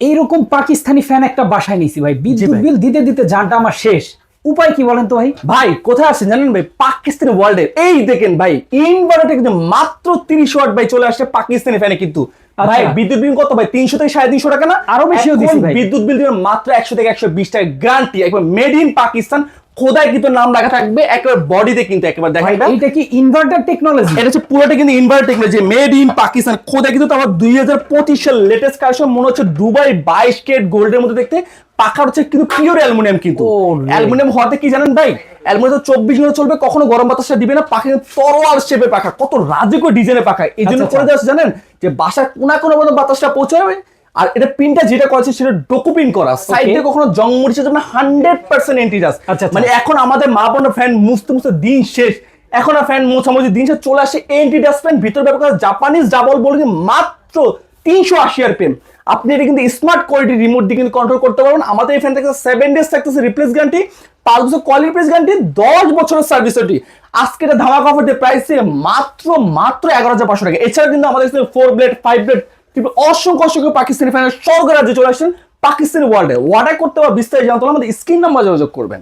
এইরকম পাকিস্তানি ফ্যান একটা বাসায় নিছি ভাই, বিদ্যুৎ বিল দিতে দিতে জানটা আমার শেষ। উপায় কি বলেন তো ভাই? ভাই কোথায় আছেন জানেন ভাই? পাকিস্তানি ওয়ার্ল্ডে এই দেখেন ভাই, ইনভার্টার কিন্তু মাত্র 30 ওয়াট ভাই চলে আসছে পাকিস্তানি ফ্যানে কিন্তু। ভাই বিদ্যুৎ বিল কত ভাই? 300 থেকে 350 টাকা না? আরো বেশিও দিছি ভাই। বিদ্যুৎ বিল দিবেন মাত্র 100 থেকে 120 টাকা গ্যারান্টি, একবার মেড ইন পাকিস্তান, খোদাই কিন্তু নাম লেখা থাকবে একেবারে বডিতে কিন্তু একেবারে দেখেন এটা। এটা কি ইনভার্টার টেকনোলজি? এটা হচ্ছে পুরোটা কিন্তু inverter technology, made in Pakistan, খোদাই কিন্তু আমার 2025 সাল লেটেস্ট কালেকশন, মনে হচ্ছে দুবাই 22 ক্যারেট গোল্ডের মধ্যে দেখতে। পাখার হচ্ছে কিন্তু পিওর অ্যালুমিনিয়াম কিন্তু। অ্যালুমিনিয়াম হওয়াতে কি জানেন ভাই, অ্যালুমিনিয়াম 24 ঘন্টা চলবে, কখনো গরম বাতাসটা দিবে না। পাখা তরোয়াল শেপের পাখা, কত রাজকীয় ডিজাইনের পাখা, এই জন্য করে যাচ্ছে জানেন যে বাসার কোনা কোনো মতো বাতাসটা পৌঁছাবে। আর এটা প্রিন্টটা যেটা করেছে সেটা ডোকো প্রিন্ট করা, সাইডে কখনো জং মরিচের জন্য 100% এন্টিজাস। মানে এখন আমাদের মা বোনের ফ্যান মুছতে মুছতে দিন শেষ, এখন আর ফ্যান মোছামুছি দিন শেষ, চলে আসে এন্টিডাস ফ্যান, ভিতর ব্যাপার জাপানিজ ডাবল বোল্ডিং মাত্র 380 RPM। আপনি এটা কিন্তু স্মার্ট কোয়ালিটি রিমোট দিয়ে কিন্তু কন্ট্রোল করতে পারবেন। আমাদের এই ফ্যান থাকছে 7 ডেজ থাকতেছে রিপ্লেস গ্যারান্টি, 5 বছর কোয়ালিটি রিপ্লেস গ্যারান্টি, 10 বছরের সার্ভিস ওয়ারেন্টি। আজকে এটা ধামাকা অফার দিয়ে প্রাইস মাত্র 11,500 টাকা। এছাড়া কিন্তু আমাদের 4 ব্লেড 5 ব্লেড অসংখ্য অসংখ্য পাকিস্তানি ফ্যানের স্বর্গ রাজ্যে চলে আসছেন পাকিস্তানি ওয়ার্ল্ডে। অর্ডার করতে বা বিস্তারিত জানতে হলে আমাদের স্ক্রিন নাম্বার যোগাযোগ করবেন।